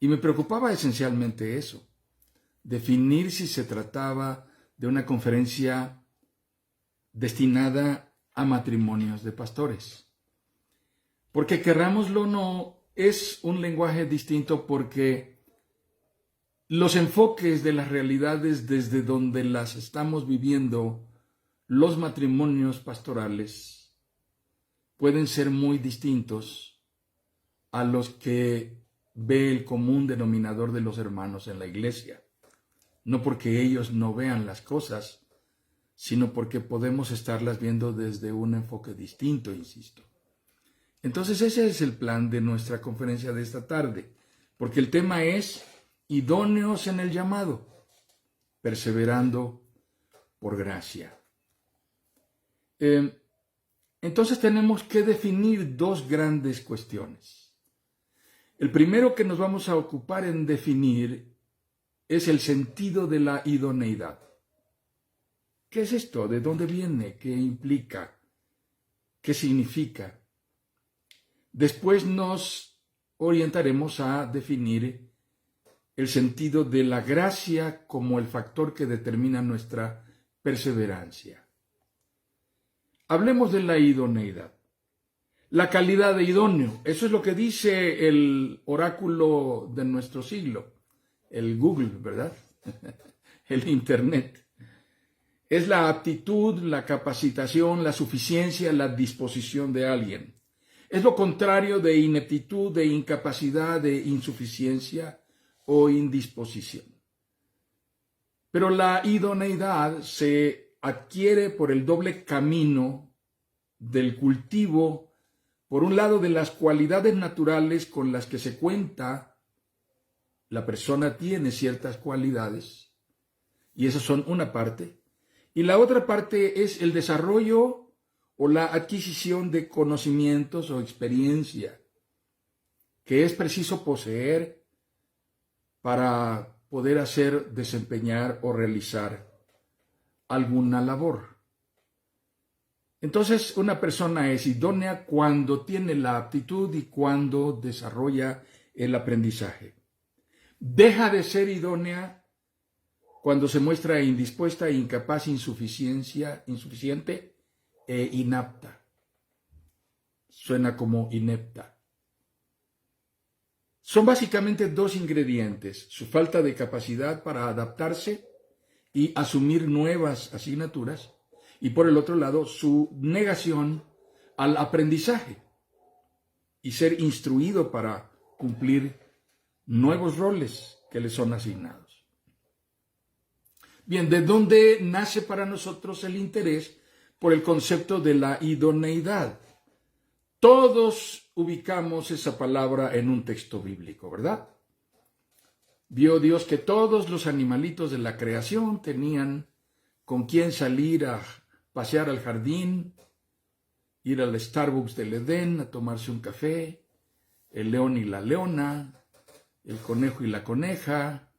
Y me preocupaba esencialmente eso, definir si se trataba de una conferencia destinada a matrimonios de pastores. Porque querrámoslo o no, es un lenguaje distinto porque los enfoques de las realidades desde donde las estamos viviendo, los matrimonios pastorales, pueden ser muy distintos a los que ve el común denominador de los hermanos en la iglesia. No porque ellos no vean las cosas, sino porque podemos estarlas viendo desde un enfoque distinto, insisto. Entonces ese es el plan de nuestra conferencia de esta tarde, porque el tema es idóneos en el llamado, perseverando por gracia. Entonces tenemos que definir dos grandes cuestiones. El primero que nos vamos a ocupar en definir es el sentido de la idoneidad. ¿Qué es esto? ¿De dónde viene? ¿Qué implica? ¿Qué significa? Después nos orientaremos a definir el sentido de la gracia como el factor que determina nuestra perseverancia. Hablemos de la idoneidad. La calidad de idóneo, eso es lo que dice el oráculo de nuestro siglo, el Google, ¿verdad? El Internet. Es la aptitud, la capacitación, la suficiencia, la disposición de alguien. Es lo contrario de ineptitud, de incapacidad, de insuficiencia o indisposición. Pero la idoneidad se adquiere por el doble camino del cultivo, por un lado, de las cualidades naturales con las que se cuenta. La persona tiene ciertas cualidades, y esas son una parte. Y la otra parte es el desarrollo o la adquisición de conocimientos o experiencia que es preciso poseer para poder hacer, desempeñar o realizar alguna labor. Entonces, una persona es idónea cuando tiene la aptitud y cuando desarrolla el aprendizaje. Deja de ser idónea cuando se muestra indispuesta, incapaz, insuficiente e inapta. Suena como inepta. Son básicamente dos ingredientes: su falta de capacidad para adaptarse y asumir nuevas asignaturas, y por el otro lado, su negación al aprendizaje y ser instruido para cumplir nuevos roles que le son asignados. Bien, ¿de dónde nace para nosotros el interés por el concepto de la idoneidad? Todos ubicamos esa palabra en un texto bíblico, ¿verdad? Vio Dios que todos los animalitos de la creación tenían con quién salir a pasear al jardín, ir al Starbucks del Edén a tomarse un café, el león y la leona, el conejo y la coneja,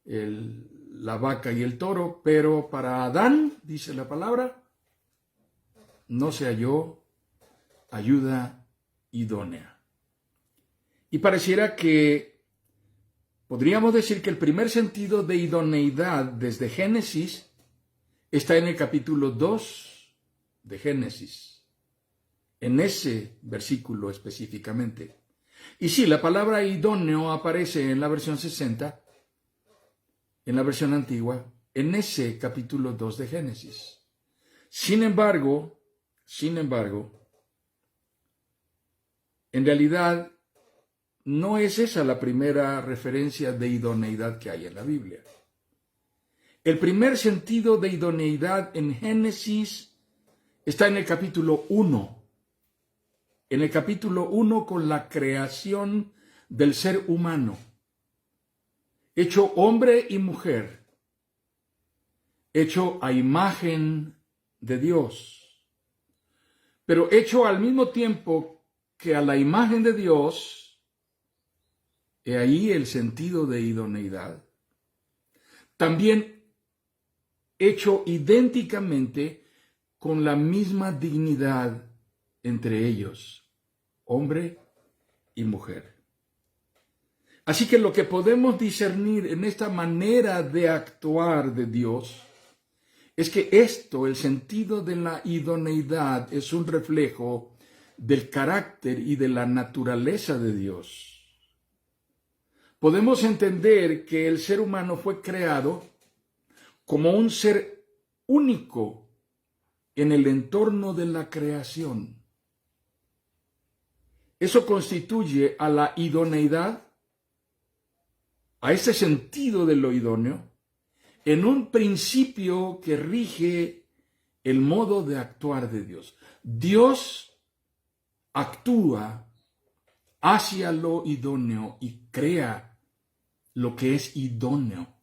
la vaca y el toro, pero para Adán, dice la palabra, no se halló ayuda idónea. Y pareciera que podríamos decir que el primer sentido de idoneidad desde Génesis está en el capítulo 2 de Génesis, en ese versículo específicamente. Y sí, la palabra idóneo aparece en la versión 60, en la versión antigua, en ese capítulo 2 de Génesis. Sin embargo, en realidad, no es esa la primera referencia de idoneidad que hay en la Biblia. El primer sentido de idoneidad en Génesis está en el capítulo 1. En el capítulo 1 con la creación del ser humano, hecho hombre y mujer, hecho a imagen de Dios, pero hecho al mismo tiempo que a la imagen de Dios. He ahí el sentido de idoneidad. También hecho idénticamente con la misma dignidad entre ellos, hombre y mujer. Así que lo que podemos discernir en esta manera de actuar de Dios es que esto, el sentido de la idoneidad, es un reflejo del carácter y de la naturaleza de Dios. Podemos entender que el ser humano fue creado como un ser único en el entorno de la creación. Eso constituye a la idoneidad, a ese sentido de lo idóneo, en un principio que rige el modo de actuar de Dios. Dios actúa hacia lo idóneo y crea lo que es idóneo.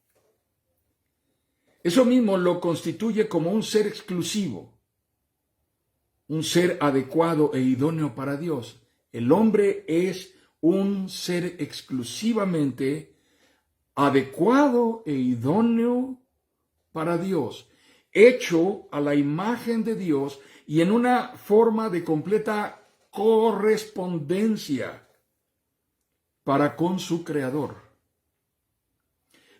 Eso mismo lo constituye como un ser exclusivo, un ser adecuado e idóneo para Dios. El hombre es un ser exclusivamente adecuado e idóneo para Dios, hecho a la imagen de Dios y en una forma de completa correspondencia para con su Creador.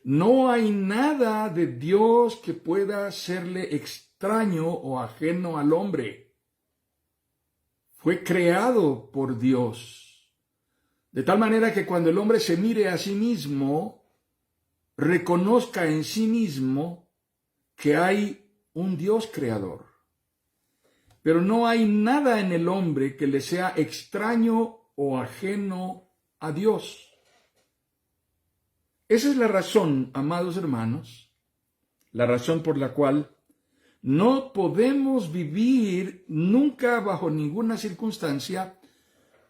No hay nada de Dios que pueda serle extraño o ajeno al hombre. Fue creado por Dios, de tal manera que cuando el hombre se mire a sí mismo, reconozca en sí mismo que hay un Dios creador. Pero no hay nada en el hombre que le sea extraño o ajeno a Dios. Esa es la razón, amados hermanos, la razón por la cual no podemos vivir nunca bajo ninguna circunstancia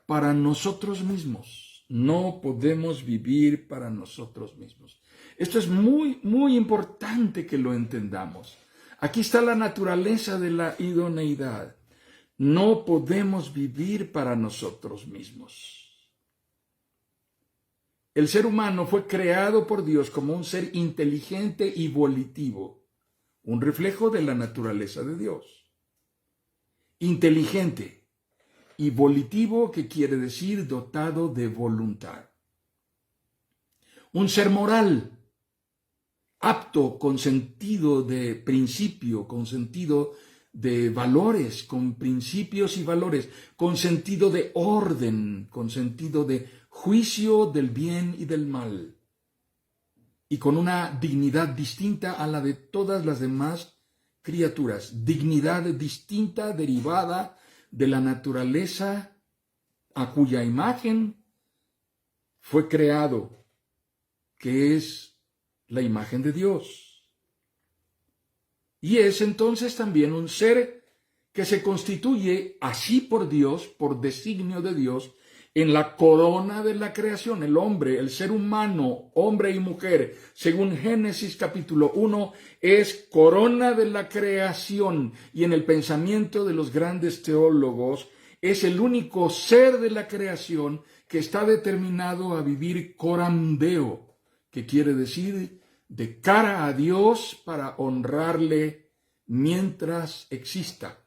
para nosotros mismos. No podemos vivir para nosotros mismos. Esto es muy, muy importante que lo entendamos. Aquí está la naturaleza de la idoneidad. No podemos vivir para nosotros mismos. El ser humano fue creado por Dios como un ser inteligente y volitivo, un reflejo de la naturaleza de Dios. Inteligente y volitivo, que quiere decir dotado de voluntad. Un ser moral, apto, con sentido de principio, con sentido de valores, con principios y valores, con sentido de orden, con sentido de juicio del bien y del mal, y con una dignidad distinta a la de todas las demás criaturas, dignidad distinta derivada de la naturaleza a cuya imagen fue creado, que es la imagen de Dios. Y es entonces también un ser que se constituye así por Dios, por designio de Dios, en la corona de la creación. El hombre, el ser humano, hombre y mujer, según Génesis capítulo 1, es corona de la creación, y en el pensamiento de los grandes teólogos es el único ser de la creación que está determinado a vivir coram Deo, que quiere decir de cara a Dios para honrarle mientras exista.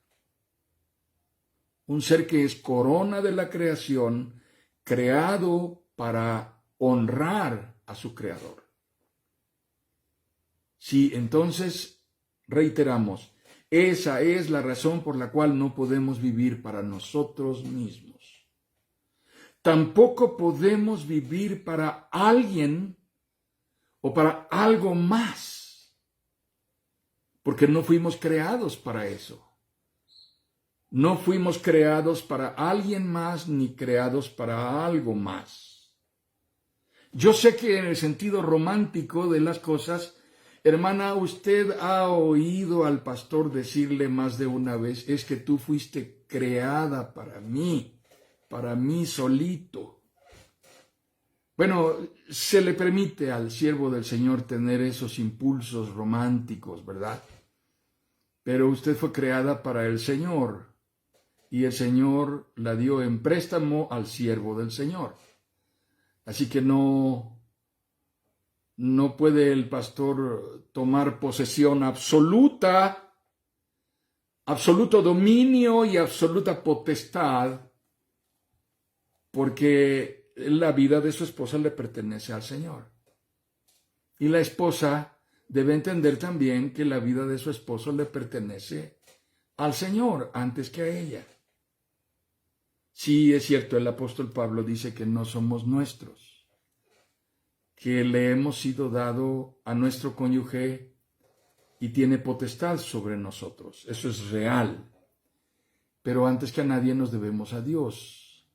Un ser que es corona de la creación, creado para honrar a su creador. Sí, entonces, reiteramos, esa es la razón por la cual no podemos vivir para nosotros mismos. Tampoco podemos vivir para alguien o para algo más, porque no fuimos creados para eso. No fuimos creados para alguien más ni creados para algo más. Yo sé que en el sentido romántico de las cosas, hermana, usted ha oído al pastor decirle más de una vez, es que tú fuiste creada para mí solito. Bueno, se le permite al siervo del Señor tener esos impulsos románticos, ¿verdad? Pero usted fue creada para el Señor. Y el Señor la dio en préstamo al siervo del Señor. Así que no puede el pastor tomar posesión absoluta, absoluto dominio y absoluta potestad, porque la vida de su esposa le pertenece al Señor. Y la esposa debe entender también que la vida de su esposo le pertenece al Señor antes que a ella. Sí, es cierto, el apóstol Pablo dice que no somos nuestros, que le hemos sido dado a nuestro cónyuge y tiene potestad sobre nosotros. Eso es real. Pero antes que a nadie nos debemos a Dios.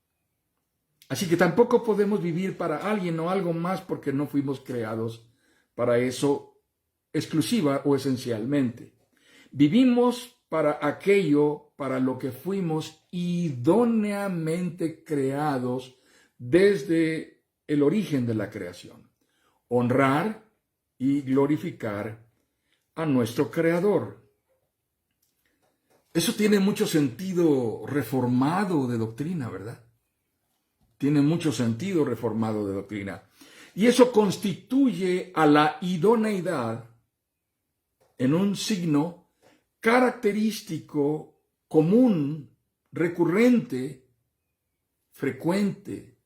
Así que tampoco podemos vivir para alguien o algo más porque no fuimos creados para eso exclusiva o esencialmente. Vivimos para aquello para lo que fuimos idóneamente creados desde el origen de la creación. Honrar y glorificar a nuestro Creador. Eso tiene mucho sentido reformado de doctrina, ¿verdad? Tiene mucho sentido reformado de doctrina. Y eso constituye a la idoneidad en un signo característico, común, recurrente, frecuente,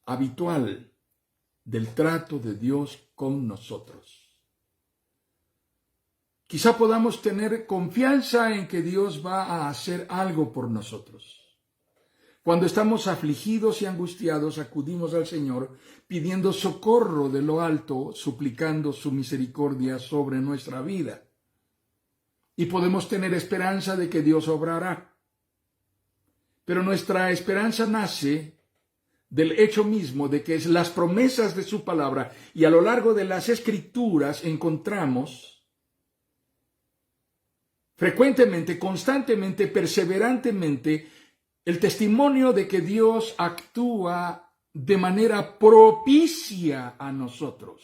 habitual del trato de Dios con nosotros. Quizá podamos tener confianza en que Dios va a hacer algo por nosotros. Cuando estamos afligidos y angustiados, acudimos al Señor pidiendo socorro de lo alto, suplicando su misericordia sobre nuestra vida. Y podemos tener esperanza de que Dios obrará. Pero nuestra esperanza nace del hecho mismo de que las promesas de su palabra y a lo largo de las Escrituras encontramos frecuentemente, constantemente, perseverantemente, el testimonio de que Dios actúa de manera propicia a nosotros.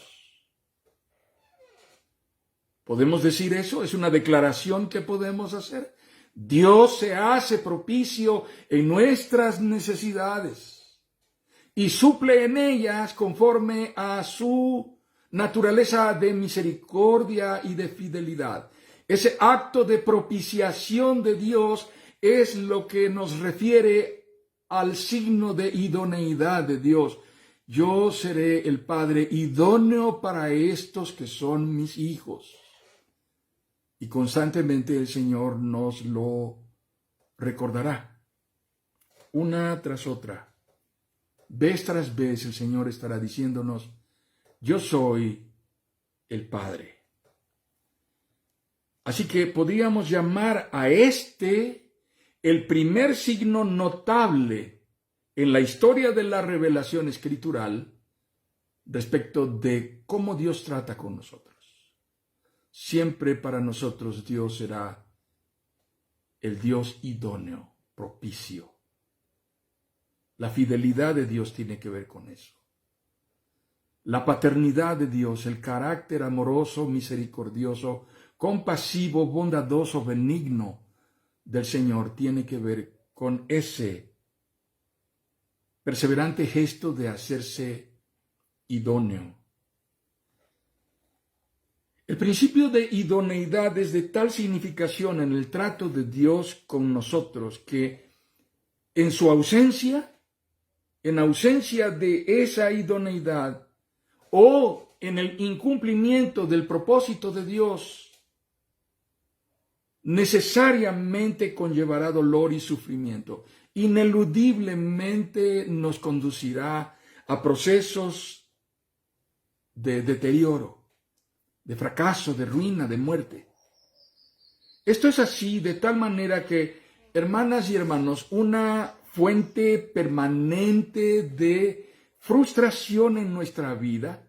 ¿Podemos decir eso? ¿Es una declaración que podemos hacer? Dios se hace propicio en nuestras necesidades y suple en ellas conforme a su naturaleza de misericordia y de fidelidad. Ese acto de propiciación de Dios es lo que nos refiere al signo de idoneidad de Dios. Yo seré el Padre idóneo para estos que son mis hijos. Y constantemente el Señor nos lo recordará. Una tras otra, vez tras vez el Señor estará diciéndonos, yo soy el Padre. Así que podríamos llamar a el primer signo notable en la historia de la revelación escritural respecto de cómo Dios trata con nosotros. Siempre para nosotros Dios será el Dios idóneo, propicio. La fidelidad de Dios tiene que ver con eso. La paternidad de Dios, el carácter amoroso, misericordioso, compasivo, bondadoso, benigno del Señor tiene que ver con ese perseverante gesto de hacerse idóneo. El principio de idoneidad es de tal significación en el trato de Dios con nosotros que en su ausencia, en ausencia de esa idoneidad o en el incumplimiento del propósito de Dios, necesariamente conllevará dolor y sufrimiento. Ineludiblemente nos conducirá a procesos de deterioro, de fracaso, de ruina, de muerte. Esto es así de tal manera que, hermanas y hermanos, una fuente permanente de frustración en nuestra vida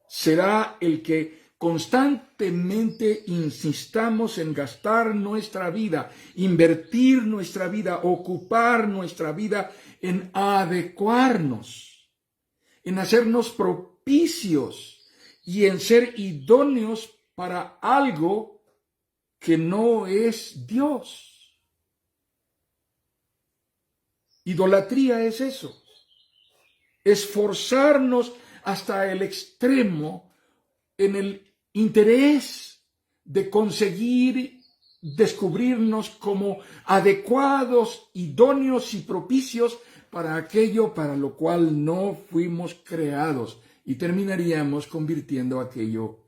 será el que constantemente insistamos en gastar nuestra vida, invertir nuestra vida, ocupar nuestra vida en adecuarnos, en hacernos propicios y en ser idóneos para algo que no es Dios. Idolatría es eso, esforzarnos hasta el extremo en el interés de conseguir descubrirnos como adecuados, idóneos y propicios para aquello para lo cual no fuimos creados y terminaríamos convirtiendo aquello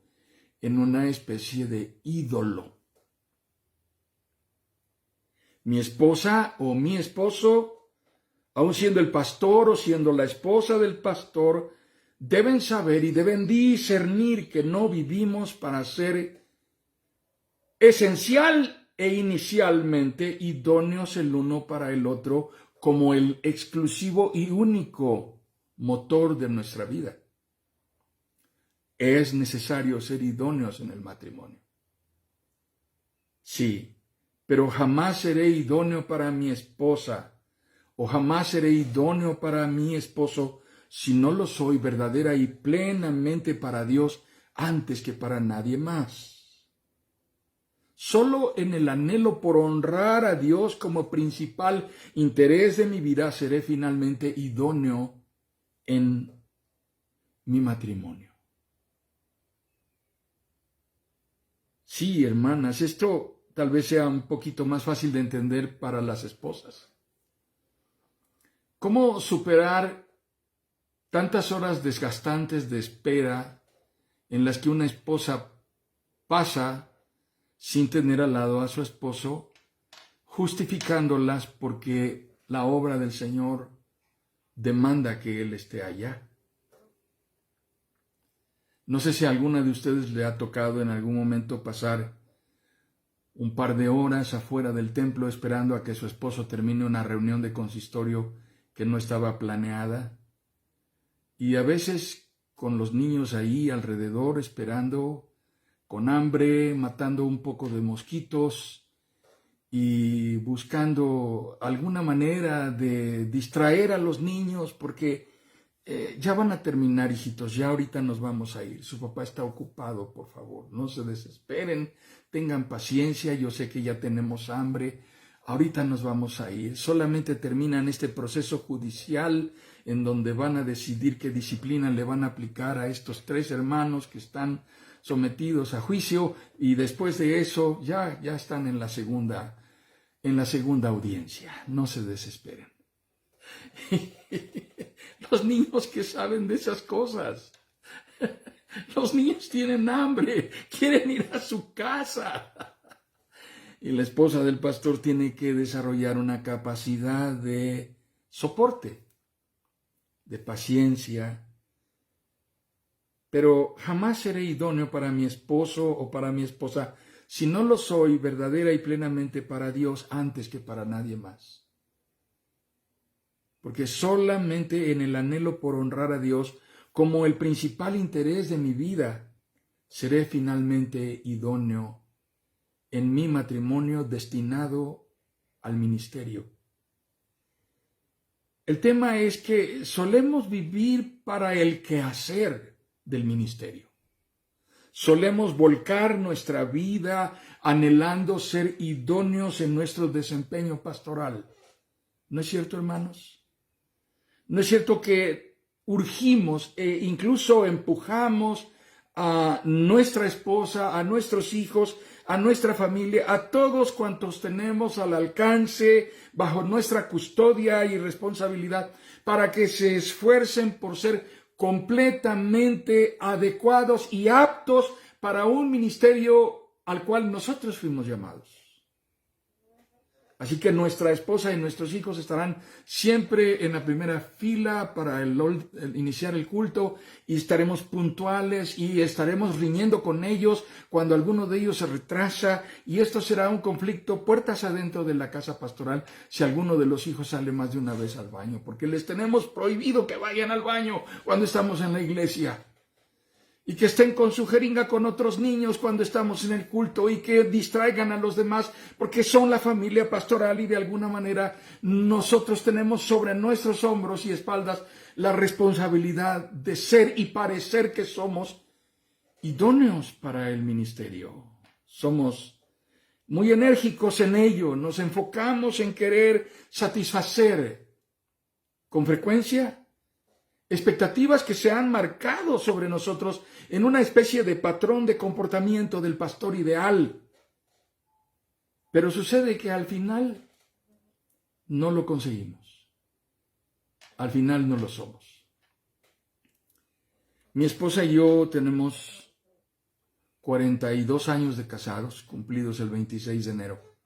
en una especie de ídolo. Mi esposa o mi esposo, aun siendo el pastor o siendo la esposa del pastor, deben saber y deben discernir que no vivimos para ser esencial e inicialmente idóneos el uno para el otro como el exclusivo y único motor de nuestra vida. Es necesario ser idóneos en el matrimonio. Sí, pero jamás seré idóneo para mi esposa o jamás seré idóneo para mi esposo si no lo soy verdadera y plenamente para Dios antes que para nadie más. Solo en el anhelo por honrar a Dios como principal interés de mi vida seré finalmente idóneo en mi matrimonio. Sí, hermanas, esto tal vez sea un poquito más fácil de entender para las esposas. ¿Cómo superar tantas horas desgastantes de espera en las que una esposa pasa sin tener al lado a su esposo, justificándolas porque la obra del Señor demanda que Él esté allá? No sé si a alguna de ustedes le ha tocado en algún momento pasar un par de horas afuera del templo esperando a que su esposo termine una reunión de consistorio que no estaba planeada, y a veces con los niños ahí alrededor esperando, con hambre, matando un poco de mosquitos y buscando alguna manera de distraer a los niños porque ya van a terminar, hijitos, ya ahorita nos vamos a ir. Su papá está ocupado, por favor, no se desesperen, tengan paciencia, yo sé que ya tenemos hambre, ahorita nos vamos a ir. Solamente terminan este proceso judicial en donde van a decidir qué disciplina le van a aplicar a estos 3 hermanos que están sometidos a juicio, y después de eso ya están en la segunda audiencia. No se desesperen. Los niños que saben de esas cosas. Los niños tienen hambre, quieren ir a su casa. Y la esposa del pastor tiene que desarrollar una capacidad de soporte, de paciencia. Pero jamás seré idóneo para mi esposo o para mi esposa si no lo soy verdadera y plenamente para Dios antes que para nadie más. Porque solamente en el anhelo por honrar a Dios como el principal interés de mi vida, seré finalmente idóneo en mi matrimonio destinado al ministerio. El tema es que solemos vivir para el quehacer del ministerio. Solemos volcar nuestra vida anhelando ser idóneos en nuestro desempeño pastoral. ¿No es cierto, hermanos? ¿No es cierto que urgimos e incluso empujamos a nuestra esposa, a nuestros hijos, a nuestra familia, a todos cuantos tenemos al alcance, bajo nuestra custodia y responsabilidad, para que se esfuercen por ser completamente adecuados y aptos para un ministerio al cual nosotros fuimos llamados? Así que nuestra esposa y nuestros hijos estarán siempre en la primera fila para el iniciar el culto, y estaremos puntuales y estaremos riñendo con ellos cuando alguno de ellos se retrasa, y esto será un conflicto puertas adentro de la casa pastoral si alguno de los hijos sale más de una vez al baño, porque les tenemos prohibido que vayan al baño cuando estamos en la iglesia. Y que estén con su jeringa con otros niños cuando estamos en el culto, y que distraigan a los demás porque son la familia pastoral, y de alguna manera nosotros tenemos sobre nuestros hombros y espaldas la responsabilidad de ser y parecer que somos idóneos para el ministerio. Somos muy enérgicos en ello, nos enfocamos en querer satisfacer con frecuencia expectativas que se han marcado sobre nosotros en una especie de patrón de comportamiento del pastor ideal. Pero sucede que al final no lo conseguimos. al final no lo somos. Mi esposa y yo tenemos 42 años de casados, cumplidos el 26 de enero.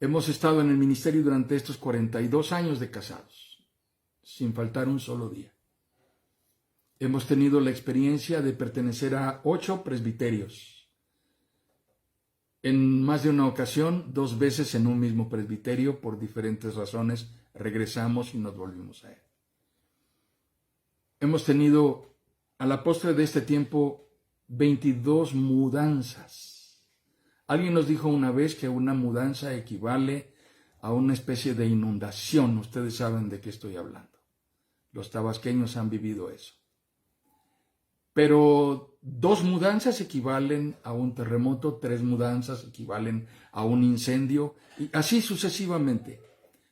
Hemos estado en el ministerio durante estos 42 años de casados, sin faltar un solo día. Hemos tenido la experiencia de pertenecer a 8 presbiterios. En más de una ocasión, 2 veces en un mismo presbiterio, por diferentes razones, regresamos y nos volvimos a él. Hemos tenido, a la postre de este tiempo, 22 mudanzas. Alguien nos dijo una vez que una mudanza equivale a una especie de inundación. Ustedes saben de qué estoy hablando. Los tabasqueños han vivido eso. Pero 2 mudanzas equivalen a un terremoto, 3 mudanzas equivalen a un incendio, y así sucesivamente.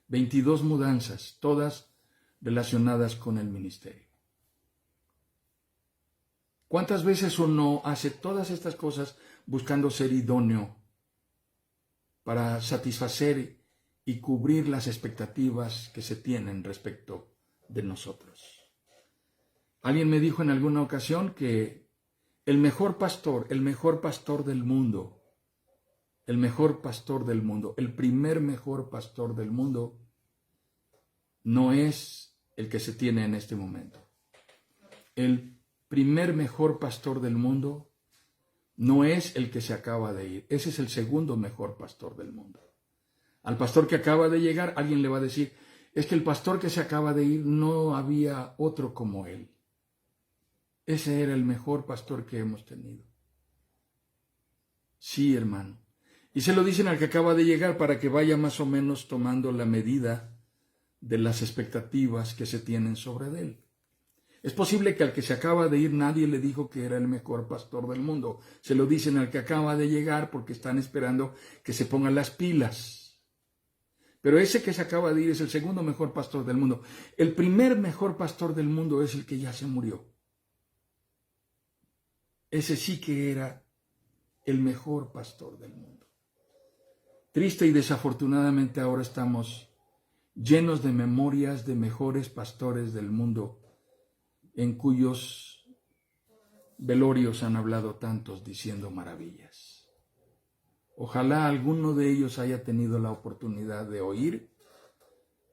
22 mudanzas, todas relacionadas con el ministerio. ¿Cuántas veces uno hace todas estas cosas buscando ser idóneo para satisfacer y cubrir las expectativas que se tienen respecto de nosotros? Alguien me dijo en alguna ocasión que el mejor pastor del mundo, el primer mejor pastor del mundo, no es el que se tiene en este momento. El primer mejor pastor del mundo no es el que se acaba de ir. Ese es el segundo mejor pastor del mundo. Al pastor que acaba de llegar, alguien le va a decir, es que el pastor que se acaba de ir no había otro como él. Ese era el mejor pastor que hemos tenido. Sí, hermano. Y se lo dicen al que acaba de llegar para que vaya más o menos tomando la medida de las expectativas que se tienen sobre él. Es posible que al que se acaba de ir nadie le dijo que era el mejor pastor del mundo. Se lo dicen al que acaba de llegar porque están esperando que se pongan las pilas. Pero ese que se acaba de ir es el segundo mejor pastor del mundo. El primer mejor pastor del mundo es el que ya se murió. Ese sí que era el mejor pastor del mundo. Triste y desafortunadamente ahora estamos llenos de memorias de mejores pastores del mundo, en cuyos velorios han hablado tantos diciendo maravillas. Ojalá alguno de ellos haya tenido la oportunidad de oír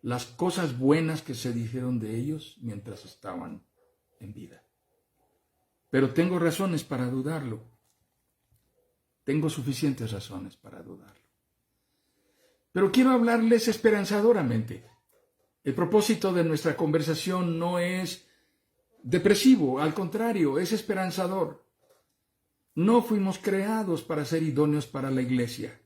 las cosas buenas que se dijeron de ellos mientras estaban en vida. Pero tengo razones para dudarlo. Tengo suficientes razones para dudarlo. Pero quiero hablarles esperanzadoramente. El propósito de nuestra conversación no es depresivo, al contrario, es esperanzador. No fuimos creados para ser idóneos para la iglesia.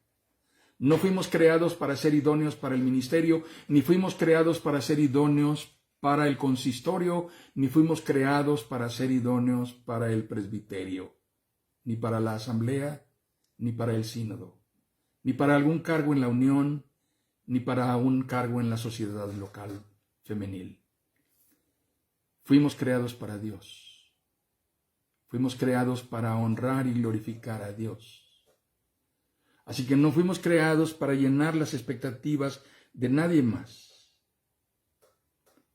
No fuimos creados para ser idóneos para el ministerio, ni fuimos creados para ser idóneos para el consistorio, ni fuimos creados para ser idóneos para el presbiterio, ni para la asamblea, ni para el sínodo, ni para algún cargo en la unión, ni para un cargo en la sociedad local femenil. Fuimos creados para Dios. Fuimos creados para honrar y glorificar a Dios. Así que no fuimos creados para llenar las expectativas de nadie más.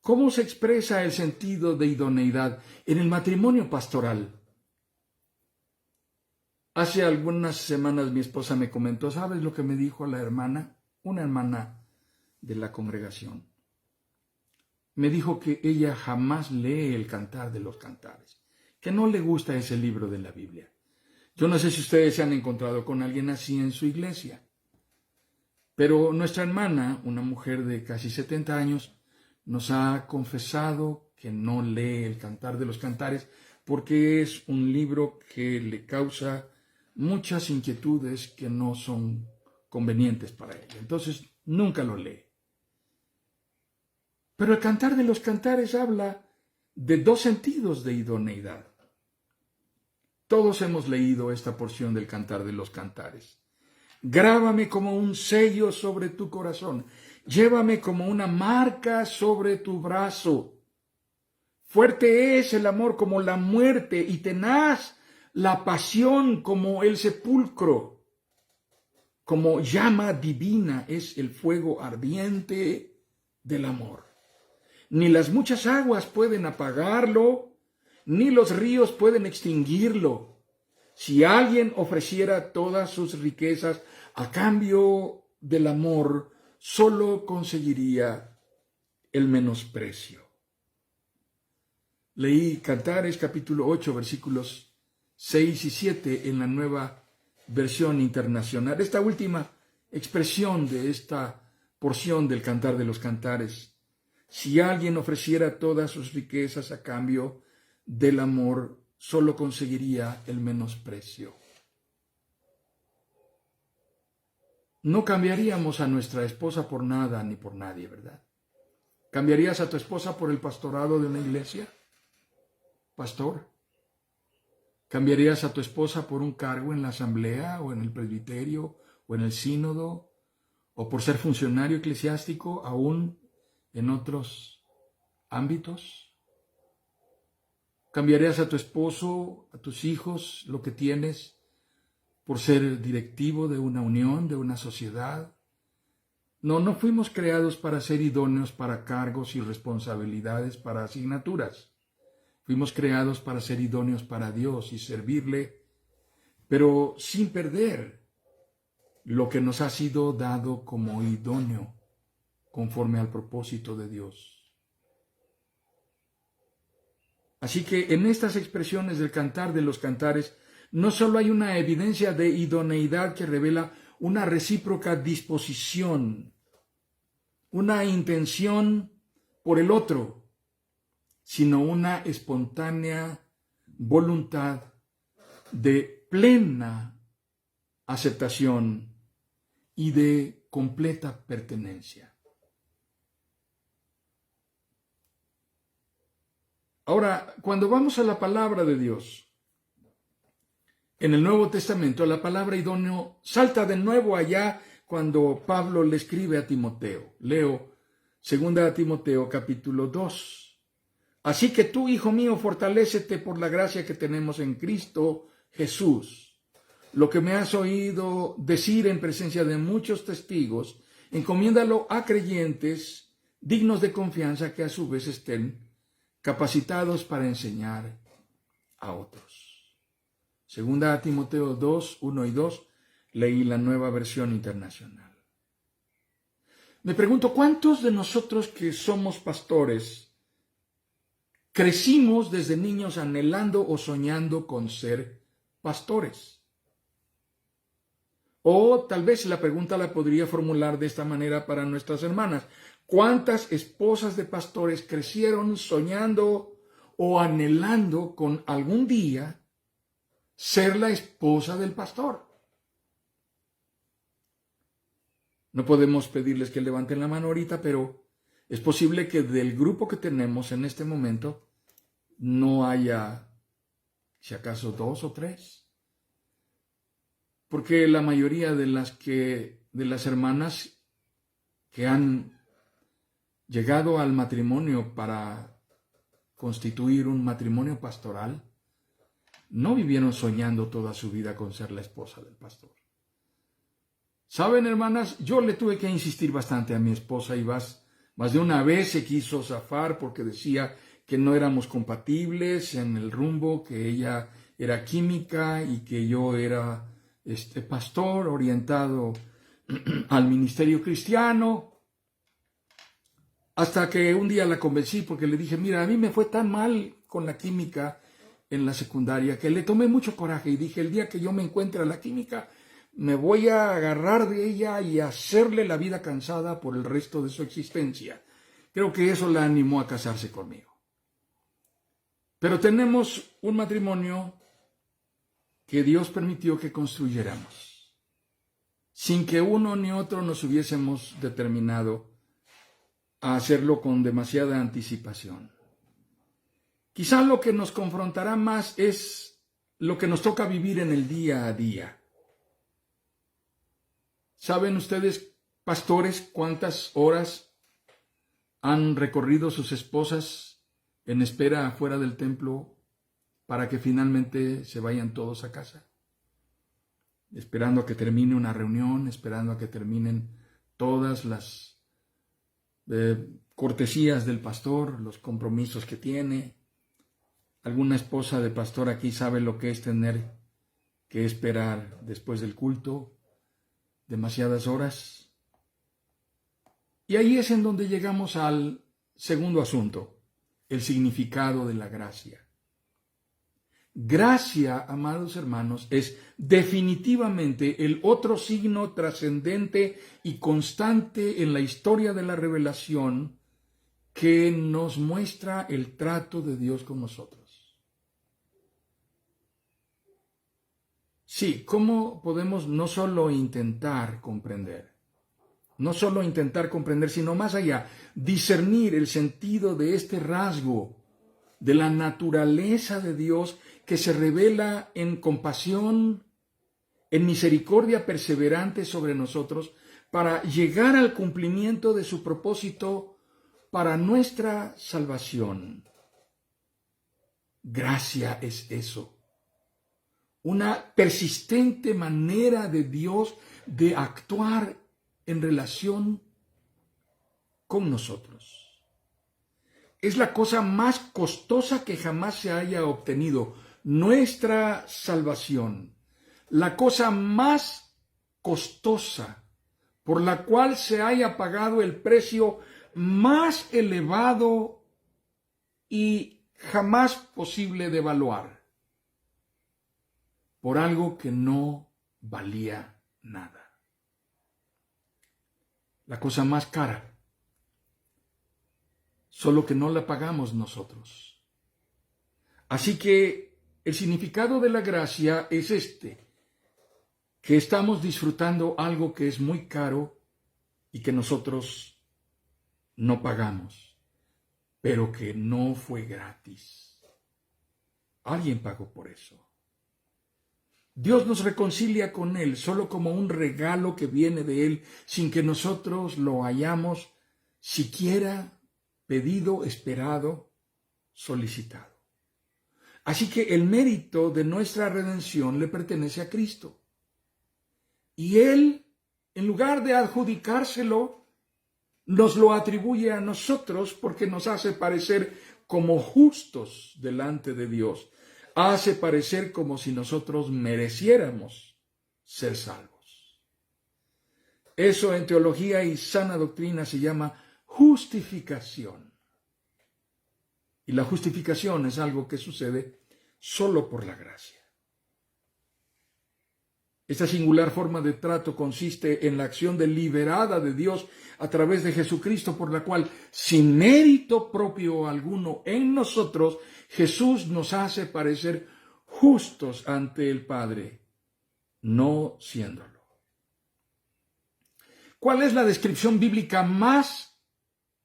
¿Cómo se expresa el sentido de idoneidad en el matrimonio pastoral? Hace algunas semanas mi esposa me comentó, ¿sabes lo que me dijo la hermana? Una hermana de la congregación. Me dijo que ella jamás lee el Cantar de los Cantares, que no le gusta ese libro de la Biblia. Yo no sé si ustedes se han encontrado con alguien así en su iglesia, pero nuestra hermana, una mujer de casi 70 años, nos ha confesado que no lee el Cantar de los Cantares porque es un libro que le causa muchas inquietudes que no son convenientes para ella. Entonces, nunca lo lee. Pero el Cantar de los Cantares habla de 2 sentidos de idoneidad. Todos hemos leído esta porción del Cantar de los Cantares. Grábame como un sello sobre tu corazón. Llévame como una marca sobre tu brazo. Fuerte es el amor como la muerte y tenaz la pasión como el sepulcro. Como llama divina es el fuego ardiente del amor. ni las muchas aguas pueden apagarlo, ni los ríos pueden extinguirlo. Si alguien ofreciera todas sus riquezas a cambio del amor, solo conseguiría el menosprecio. Leí Cantares capítulo 8, versículos 6 y 7 en la Nueva Versión Internacional. Esta última expresión de esta porción del Cantar de los Cantares: si alguien ofreciera todas sus riquezas a cambio del amor, solo conseguiría el menosprecio. No cambiaríamos a nuestra esposa por nada ni por nadie, ¿verdad? ¿Cambiarías a tu esposa por el pastorado de una iglesia? Pastor. ¿Cambiarías a tu esposa por un cargo en la asamblea o en el presbiterio o en el sínodo, o por ser funcionario eclesiástico aún en otros ámbitos? ¿Cambiarías a tu esposo, a tus hijos, lo que tienes, por ser directivo de una unión, de una sociedad? No fuimos creados para ser idóneos para cargos y responsabilidades, para asignaturas. Fuimos creados para ser idóneos para Dios y servirle, pero sin perder lo que nos ha sido dado como idóneo, conforme al propósito de Dios. Así que en estas expresiones del Cantar de los Cantares, no solo hay una evidencia de idoneidad que revela una recíproca disposición, una intención por el otro, sino una espontánea voluntad de plena aceptación y de completa pertenencia. Ahora, cuando vamos a la palabra de Dios, en el Nuevo Testamento, la palabra idóneo salta de nuevo allá cuando Pablo le escribe a Timoteo. Leo 2 Timoteo capítulo 2. Así que tú, hijo mío, fortalécete por la gracia que tenemos en Cristo Jesús. Lo que me has oído decir en presencia de muchos testigos, encomiéndalo a creyentes dignos de confianza que a su vez estén capacitados para enseñar a otros. 2 Timoteo 2, 1 y 2, leí la Nueva Versión Internacional. Me pregunto, ¿cuántos de nosotros que somos pastores crecimos desde niños anhelando o soñando con ser pastores? O tal vez la pregunta la podría formular de esta manera para nuestras hermanas: ¿cuántas esposas de pastores crecieron soñando o anhelando con algún día ser la esposa del pastor? No podemos pedirles que levanten la mano ahorita, pero es posible que del grupo que tenemos en este momento no haya, si acaso, 2 o 3. Porque la mayoría de las hermanas que han llegado al matrimonio para constituir un matrimonio pastoral no vivieron soñando toda su vida con ser la esposa del pastor. ¿Saben, hermanas? Yo le tuve que insistir bastante a mi esposa y más de una vez se quiso zafar porque decía que no éramos compatibles en el rumbo, que ella era química y que yo era pastor orientado al ministerio cristiano. Hasta que un día la convencí porque le dije: mira, a mí me fue tan mal con la química en la secundaria que le tomé mucho coraje y dije: el día que yo me encuentre a la química, me voy a agarrar de ella y hacerle la vida cansada por el resto de su existencia. Creo que eso la animó a casarse conmigo. Pero tenemos un matrimonio que Dios permitió que construyéramos, sin que uno ni otro nos hubiésemos determinado a hacerlo con demasiada anticipación. Quizá lo que nos confrontará más es lo que nos toca vivir en el día a día. ¿Saben ustedes, pastores, cuántas horas han recorrido sus esposas en espera afuera del templo para que finalmente se vayan todos a casa? Esperando a que termine una reunión, esperando a que terminen todas las cortesías del pastor, los compromisos que tiene. Alguna esposa de pastor aquí sabe lo que es tener que esperar después del culto demasiadas horas. Y ahí es en donde llegamos al segundo asunto, el significado de la gracia. Gracia, amados hermanos, es definitivamente el otro signo trascendente y constante en la historia de la revelación que nos muestra el trato de Dios con nosotros. Sí, ¿cómo podemos no solo intentar comprender, sino más allá, discernir el sentido de este rasgo de la naturaleza de Dios que se revela en compasión, en misericordia perseverante sobre nosotros, para llegar al cumplimiento de su propósito para nuestra salvación? Gracia es eso. Una persistente manera de Dios de actuar en relación con nosotros. Es la cosa más costosa que jamás se haya obtenido, nuestra salvación. La cosa más costosa por la cual se haya pagado el precio más elevado y jamás posible de evaluar, por algo que no valía nada. La cosa más cara, solo que no la pagamos nosotros. Así que el significado de la gracia es que estamos disfrutando algo que es muy caro y que nosotros no pagamos, pero que no fue gratis. Alguien pagó por eso. Dios nos reconcilia con Él solo como un regalo que viene de Él, sin que nosotros lo hayamos siquiera pedido, esperado, solicitado. Así que el mérito de nuestra redención le pertenece a Cristo. Y Él, en lugar de adjudicárselo, nos lo atribuye a nosotros porque nos hace parecer como justos delante de Dios. Hace parecer como si nosotros mereciéramos ser salvos. Eso en teología y sana doctrina se llama justificación. Y la justificación es algo que sucede solo por la gracia. Esta singular forma de trato consiste en la acción deliberada de Dios a través de Jesucristo, por la cual, sin mérito propio alguno en nosotros, Jesús nos hace parecer justos ante el Padre, no siéndolo. ¿Cuál es la descripción bíblica más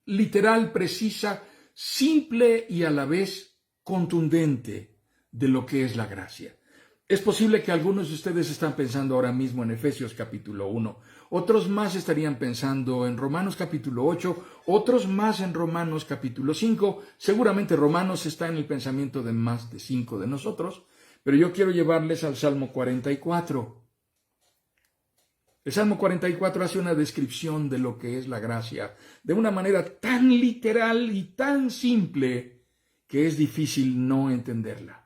literal, precisa, simple y a la vez contundente de lo que es la gracia? Es posible que algunos de ustedes están pensando ahora mismo en Efesios capítulo 1, otros más estarían pensando en Romanos capítulo 8, otros más en Romanos capítulo 5, seguramente Romanos está en el pensamiento de más de 5 de nosotros, pero yo quiero llevarles al Salmo 44. El Salmo 44 hace una descripción de lo que es la gracia, de una manera tan literal y tan simple que es difícil no entenderla.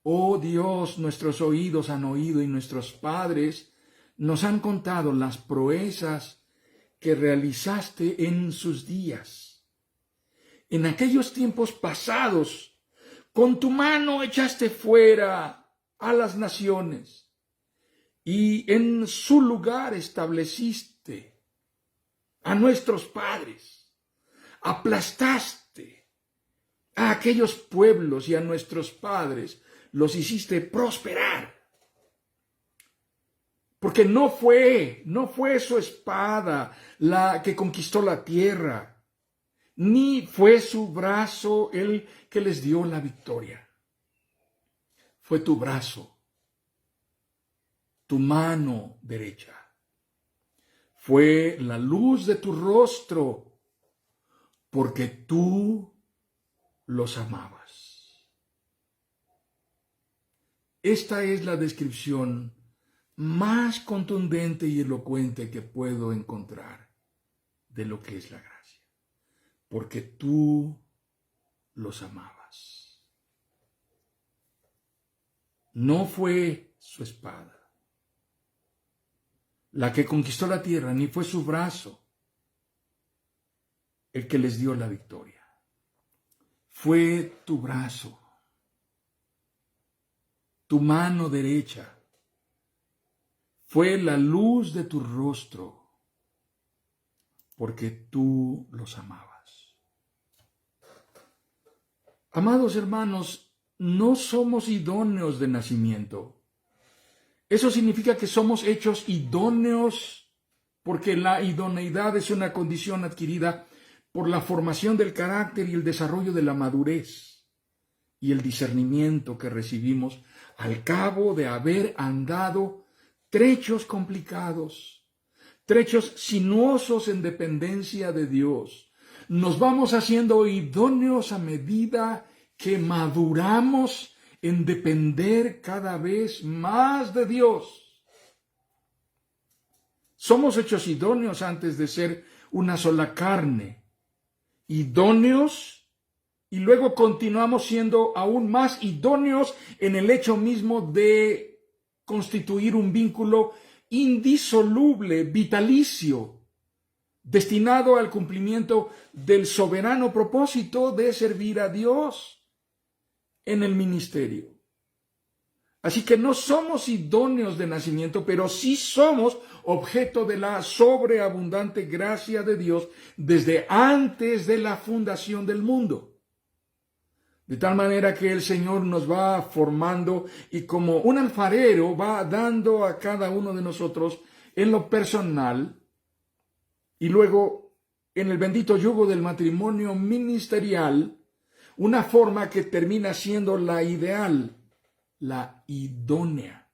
Oh Dios, nuestros oídos han oído y nuestros padres nos han contado las proezas que realizaste en sus días. En aquellos tiempos pasados, con tu mano echaste fuera a las naciones y en su lugar estableciste a nuestros padres. Aplastaste a aquellos pueblos y a nuestros padres los hiciste prosperar. Porque no fue su espada la que conquistó la tierra, ni fue su brazo el que les dio la victoria. Fue tu brazo, tu mano derecha. Fue la luz de tu rostro, porque tú los amabas. Esta es la descripción más contundente y elocuente que puedo encontrar de lo que es la gracia. porque tú los amabas. No fue su espada la que conquistó la tierra, ni fue su brazo el que les dio la victoria. Fue tu brazo, tu mano derecha, fue la luz de tu rostro, porque tú los amabas. Amados hermanos, no somos idóneos de nacimiento. Eso significa que somos hechos idóneos porque la idoneidad es una condición adquirida por la formación del carácter y el desarrollo de la madurez y el discernimiento que recibimos al cabo de haber andado trechos complicados, trechos sinuosos en dependencia de Dios. Nos vamos haciendo idóneos a medida que maduramos en depender cada vez más de Dios. Somos hechos idóneos antes de ser una sola carne, idóneos, y luego continuamos siendo aún más idóneos en el hecho mismo de constituir un vínculo indisoluble, vitalicio, destinado al cumplimiento del soberano propósito de servir a Dios en el ministerio. Así que no somos idóneos de nacimiento, pero sí somos objeto de la sobreabundante gracia de Dios desde antes de la fundación del mundo. De tal manera que el Señor nos va formando y como un alfarero va dando a cada uno de nosotros en lo personal y luego en el bendito yugo del matrimonio ministerial, una forma que termina siendo la ideal, la idónea,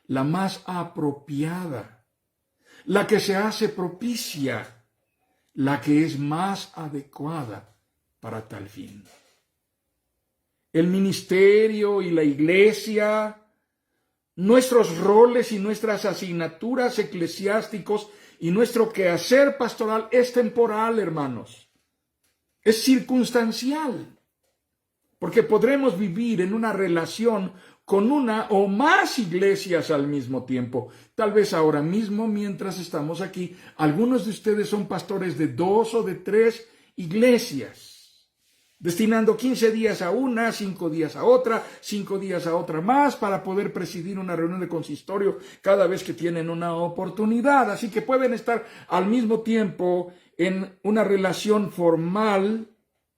la más apropiada, la que se hace propicia, la que es más adecuada para tal fin. El ministerio y la iglesia, nuestros roles y nuestras asignaturas eclesiásticos y nuestro quehacer pastoral es temporal, hermanos. Es circunstancial. Porque podremos vivir en una relación con una o más iglesias al mismo tiempo. Tal vez ahora mismo, mientras estamos aquí, algunos de ustedes son pastores de 2 o de 3 iglesias, destinando 15 días a una, 5 días a otra, 5 días a otra más, para poder presidir una reunión de consistorio cada vez que tienen una oportunidad. Así que pueden estar al mismo tiempo en una relación formal,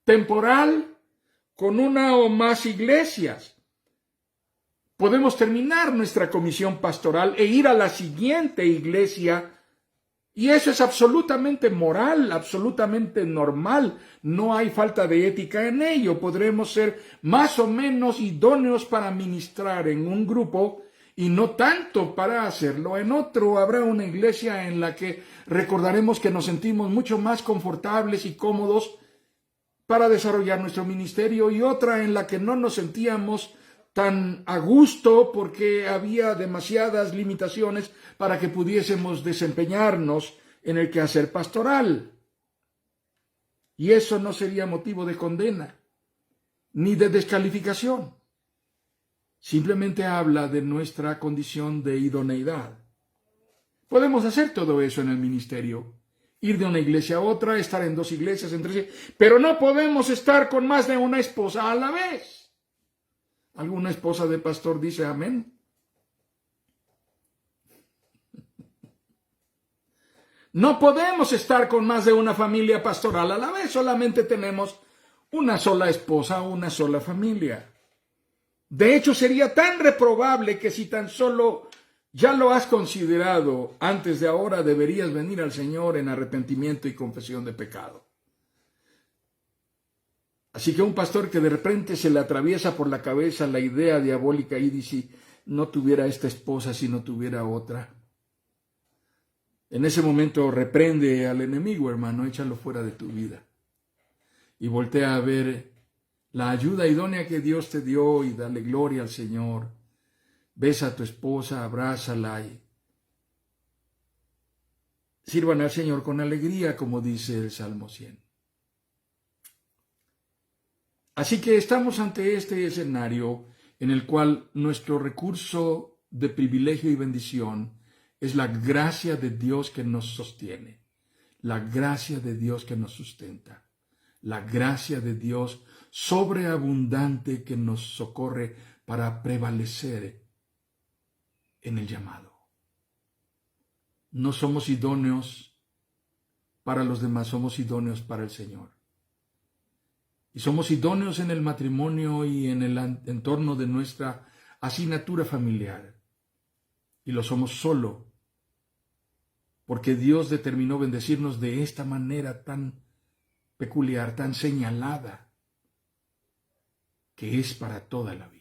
temporal, con una o más iglesias. Podemos terminar nuestra comisión pastoral e ir a la siguiente iglesia, y eso es absolutamente moral, absolutamente normal. No hay falta de ética en ello. Podremos ser más o menos idóneos para ministrar en un grupo y no tanto para hacerlo en otro. Habrá una iglesia en la que recordaremos que nos sentimos mucho más confortables y cómodos para desarrollar nuestro ministerio, y otra en la que no nos sentíamos tan a gusto porque había demasiadas limitaciones para que pudiésemos desempeñarnos en el quehacer pastoral. Y eso no sería motivo de condena ni de descalificación. Simplemente habla de nuestra condición de idoneidad. Podemos hacer todo eso en el ministerio. Ir de una iglesia a otra, estar en 2 iglesias, en 3, pero no podemos estar con más de una esposa a la vez. ¿Alguna esposa de pastor dice amén? No podemos estar con más de una familia pastoral a la vez, solamente tenemos una sola esposa, una sola familia. De hecho, sería tan reprobable que si tan solo ya lo has considerado, antes de ahora deberías venir al Señor en arrepentimiento y confesión de pecado. Así que un pastor que de repente se le atraviesa por la cabeza la idea diabólica y dice, no tuviera esta esposa si no tuviera otra. En ese momento reprende al enemigo, hermano, échalo fuera de tu vida. Y voltea a ver la ayuda idónea que Dios te dio y dale gloria al Señor. Besa a tu esposa, abrázala y sirvan al Señor con alegría, como dice el Salmo 100. Así que estamos ante este escenario en el cual nuestro recurso de privilegio y bendición es la gracia de Dios que nos sostiene, la gracia de Dios que nos sustenta, la gracia de Dios sobreabundante que nos socorre para prevalecer en el llamado. No somos idóneos para los demás, somos idóneos para el Señor. Y somos idóneos en el matrimonio y en el entorno de nuestra asignatura familiar. Y lo somos solo porque Dios determinó bendecirnos de esta manera tan peculiar, tan señalada, que es para toda la vida.